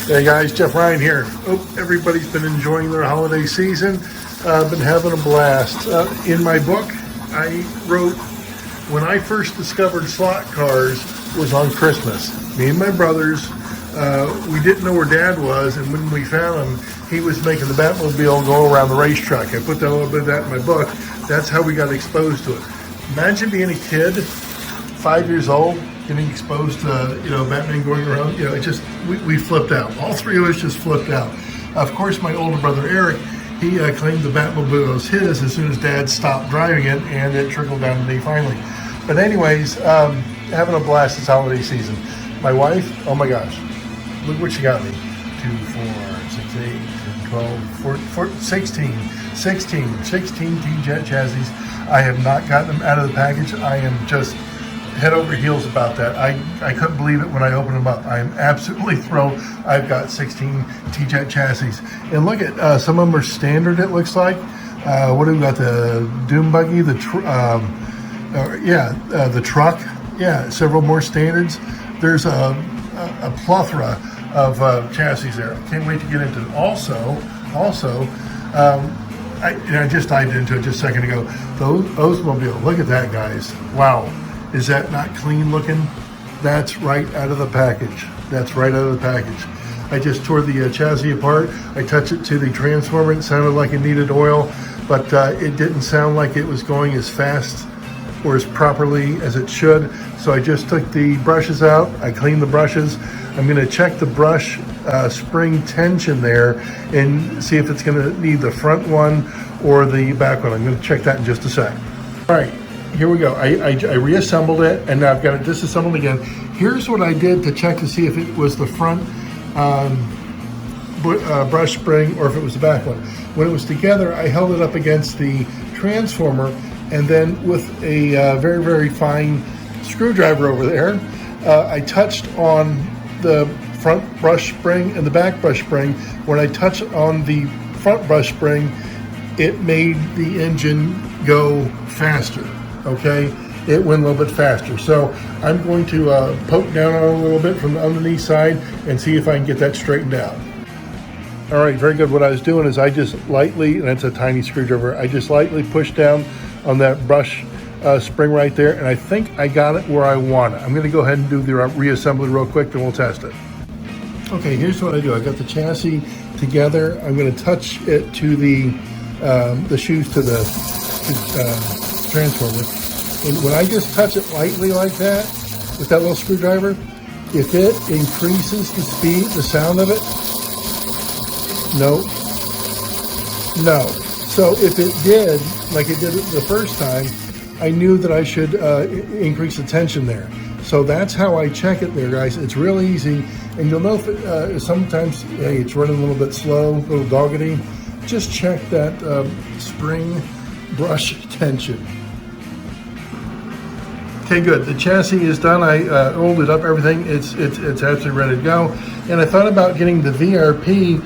Hey guys, Jeff Ryan here. Hope everybody's been enjoying their holiday season. Been having a blast. In my book, I wrote, when I first discovered slot cars was on Christmas. Me and my brothers, we didn't know where Dad was, and when we found him, he was making the Batmobile go around the racetrack. I put a little bit of that in my book. That's how we got exposed to it. Imagine being a kid, 5 years old, getting exposed to, Batman going around, it just, we flipped out. All three of us just flipped out. Of course, my older brother, Eric, he claimed the Batmobile was his as soon as Dad stopped driving it, and it trickled down to me finally. But anyways, having a blast this holiday season. My wife, oh my gosh, look what she got me. 2, 4, 6, 8, 12, 14, 16 T-Jet chassis. I have not gotten them out of the package. I am just head over heels about that. I couldn't believe it when I opened them up. I am absolutely thrilled. I've got 16 T-Jet chassis. And look at, some of them are standard, it looks like. What do we got? The Doom Buggy, the truck. Yeah, several more standards. There's a plethora of chassis there. I can't wait to get into it. Also, I just dived into it just a second ago. The Oldsmobile, look at that, guys. Wow. Is that not clean looking? That's right out of the package. That's right out of the package. I just tore the chassis apart. I touched it to the transformer. It sounded like it needed oil, but it didn't sound like it was going as fast or as properly as it should. So I just took the brushes out. I cleaned the brushes. I'm gonna check the brush spring tension there and see if it's gonna need the front one or the back one. I'm gonna check that in just a sec. All right. Here we go. I reassembled it, and now I've got it disassembled again. Here's what I did to check to see if it was the front brush spring or if it was the back one. When it was together, I held it up against the transformer, and then with a very, very fine screwdriver over there, I touched on the front brush spring and the back brush spring. When I touched on the front brush spring, it made the engine go faster. Okay, it went a little bit faster. So I'm going to poke down on it a little bit from the underneath side and see if I can get that straightened out. All right, very good. What I was doing is I just lightly, and it's a tiny screwdriver, I just lightly pushed down on that brush spring right there, and I think I got it where I want it. I'm going to go ahead and do the reassembly real quick, then we'll test it. Okay, here's what I do. I got the chassis together. I'm going to touch it to the shoes to the transformer, and when I just touch it lightly like that with that little screwdriver, if it increases the speed, the sound of it, no. So if it did, like it did the first time, I knew that I should increase the tension there. So that's how I check it there, guys. It's real easy, and you'll know if it, sometimes, hey, it's running a little bit slow, a little doggedy. Just check that spring brush tension. Okay, good. The chassis is done. I rolled it up, everything. It's absolutely ready to go. And I thought about getting the VRP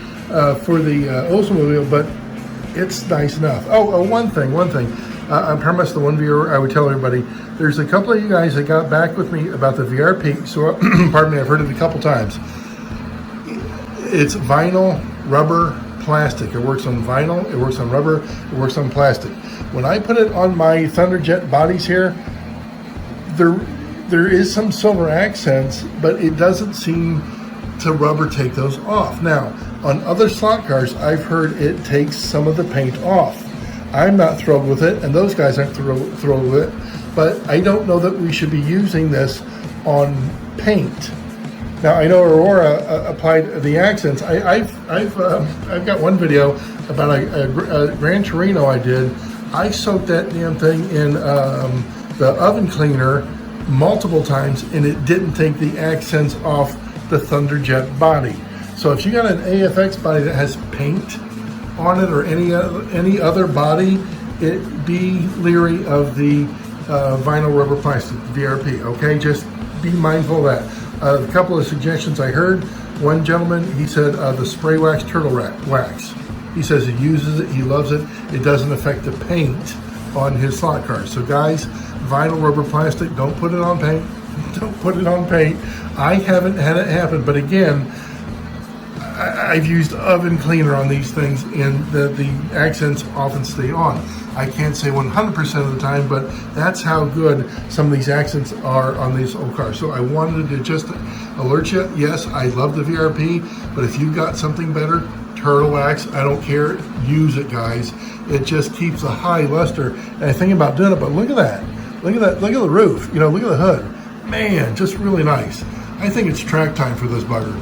for the Oldsmobile, but it's nice enough. One thing. I promised the one viewer I would tell everybody. There's a couple of you guys that got back with me about the VRP. So, pardon me, I've heard it a couple times. It's vinyl, rubber, plastic. It works on vinyl, it works on rubber, it works on plastic. When I put it on my Thunderjet bodies here, there is some silver accents, but it doesn't seem to rubber take those off. Now, on other slot cars, I've heard it takes some of the paint off. I'm not thrilled with it, and those guys aren't thrilled with it, but I don't know that we should be using this on paint. Now, I know Aurora applied the accents. I've got one video about a Gran Torino I did. I soaked that damn thing in the oven cleaner multiple times, and it didn't take the accents off the Thunderjet body. So if you got an AFX body that has paint on it or any other body, be leery of the vinyl rubber plastic, VRP, okay? Just be mindful of that. A couple of suggestions I heard. One gentleman, he said the spray wax turtle wax. He says he uses it, he loves it. It doesn't affect the paint on his slot cars. So guys, vinyl rubber plastic, don't put it on paint. Don't put it on paint. I haven't had it happen, but again, I've used oven cleaner on these things, and the accents often stay on. I can't say 100% of the time, but that's how good some of these accents are on these old cars. So I wanted to just alert you. Yes, I love the VRP, but if you've got something better, Turtle Wax, I don't care. Use it, guys. It just keeps a high luster. And I think about doing it, but look at that. Look at that. Look at the roof. You know, look at the hood. Man, just really nice. I think it's track time for this bugger.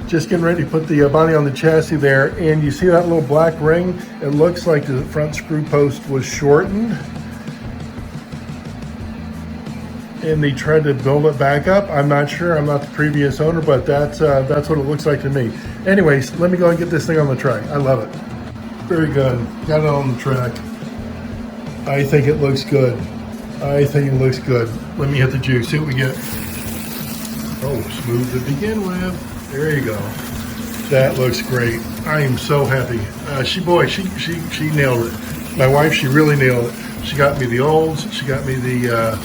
Just getting ready to put the body on the chassis there, and you see that little black ring? It looks like the front screw post was shortened, and they tried to build it back up. I'm not sure. I'm not the previous owner, but that's what it looks like to me. Anyways, let me go and get this thing on the track. I love it. Very good. Got it on the track. I think it looks good. I think it looks good. Let me hit the juice. See what we get. Oh, smooth to begin with. There you go. That looks great. I am so happy. She nailed it. My wife, she really nailed it. She got me the olds. She got me the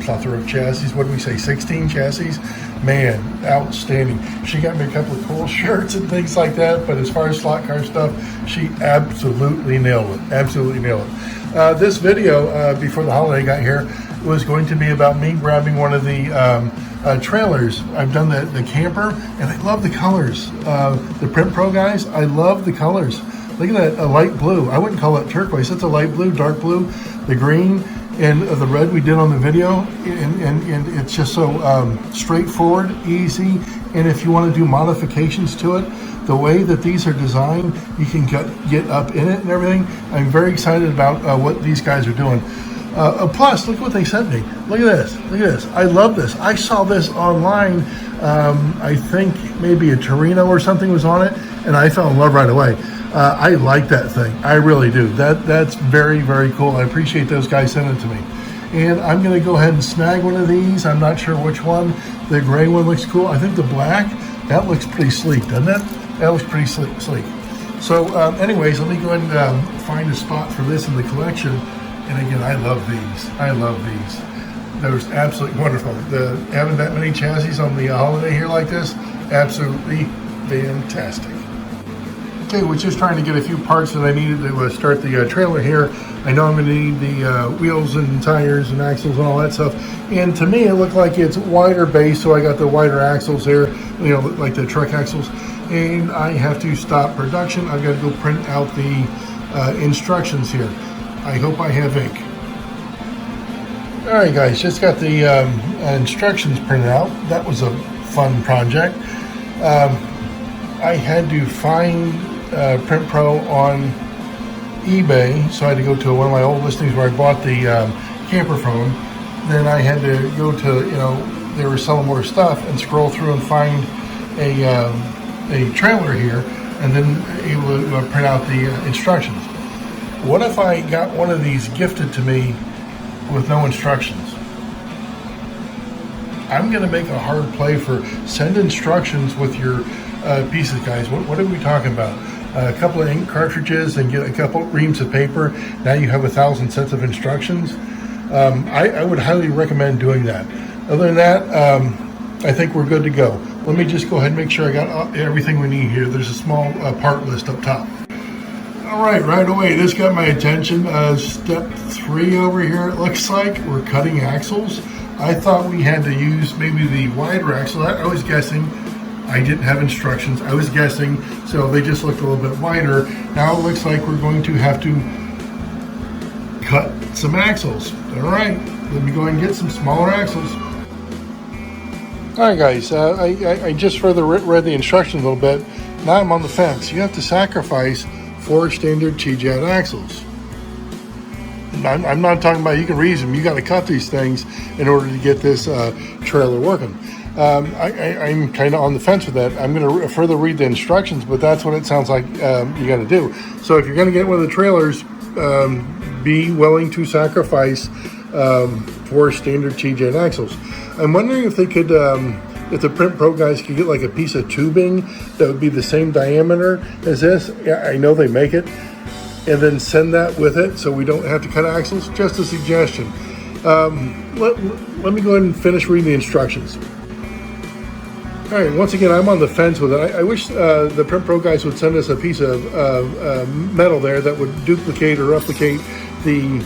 plethora of chassis. What do we say? 16 chassis. Man, outstanding. She got me a couple of cool shirts and things like that. But as far as slot car stuff, she absolutely nailed it. Absolutely nailed it. This video before the holiday got here was going to be about me grabbing one of the trailers. I've done the camper, and I love the colors. The Print Pro guys, I love the colors. Look at that, a light blue. I wouldn't call it turquoise. It's a light blue, dark blue, the green, and the red we did on the video. And it's just so straightforward, easy. And if you want to do modifications to it, the way that these are designed, you can get up in it and everything. I'm very excited about what these guys are doing. Plus, look what they sent me. Look at this. Look at this. I love this. I saw this online. I think maybe a Torino or something was on it, and I fell in love right away. I like that thing. I really do. That's very, very cool. I appreciate those guys sending it to me. And I'm going to go ahead and snag one of these. I'm not sure which one. The gray one looks cool. I think the black, that looks pretty sleek, doesn't it? That looks pretty sleek. So anyways, let me go ahead and find a spot for this in the collection. And again, I love these. I love these. They're absolutely wonderful. Having that many chassis on the holiday here like this, absolutely fantastic. Okay, we're just trying to get a few parts that I needed to start the trailer here. I know I'm going to need the wheels and tires and axles and all that stuff. And to me, it looked like it's wider base, so I got the wider axles here, you know, like the truck axles. And I have to stop production. I've got to go print out the instructions here. I hope I have ink. All right, guys, just got the instructions printed out. That was a fun project. I had to find Print Pro on eBay, so I had to go to one of my old listings where I bought the camper from. Then I had to go to, you know, they were selling more stuff, and scroll through and find a trailer here, and then able to print out the instructions. What if I got one of these gifted to me with no instructions? I'm going to make a hard play for send instructions with your pieces, guys. What are we talking about? A couple of ink cartridges and get a couple reams of paper. Now you have 1,000 sets of instructions. I would highly recommend doing that. Other than that, I think we're good to go. Let me just go ahead and make sure I got everything we need here. There's a small part list up top. All right away, this got my attention. Step 3 over here, it looks like. We're cutting axles. I thought we had to use maybe the wider axle. I was guessing. I didn't have instructions. I was guessing, so they just looked a little bit wider. Now it looks like we're going to have to cut some axles. All right, let me go ahead and get some smaller axles. All right, guys, I just further read the instructions a little bit. Now I'm on the fence. You have to sacrifice 4 standard TJAD axles. I'm not talking about you can reuse them. You got to cut these things in order to get this trailer working. I'm kind of on the fence with that. I'm going to further read the instructions, but that's what it sounds like you got to do. So if you're going to get one of the trailers, be willing to sacrifice 4 standard TJAD axles. I'm wondering if they could, if the Print Pro guys could get like a piece of tubing that would be the same diameter as this. Yeah, I know they make it. And then send that with it so we don't have to cut axles. Just a suggestion. Let me go ahead and finish reading the instructions. All right, once again, I'm on the fence with it. I wish the Print Pro guys would send us a piece of metal there that would duplicate or replicate the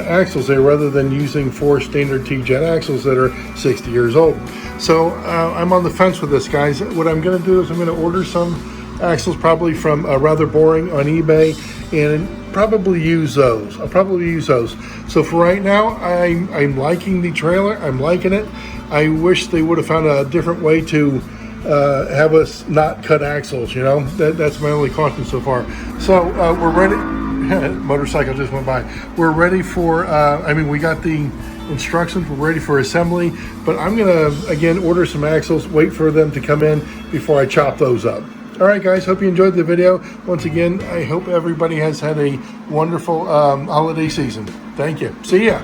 axles there, rather than using 4 standard T-Jet axles that are 60 years old. So I'm on the fence with this, guys. What I'm going to do is I'm going to order some axles, probably from Rather Boring on eBay, and probably use those. I'll probably use those. So for right now, I'm liking the trailer. I'm liking it. I wish they would have found a different way to have us not cut axles. You know, that's my only caution so far. So we're ready. Motorcycle just went by. We're ready for. We got the instructions. We're ready for assembly. But I'm gonna again order some axles. Wait for them to come in before I chop those up. All right, guys, hope you enjoyed the video. Once again, I hope everybody has had a wonderful holiday season. Thank you. See ya.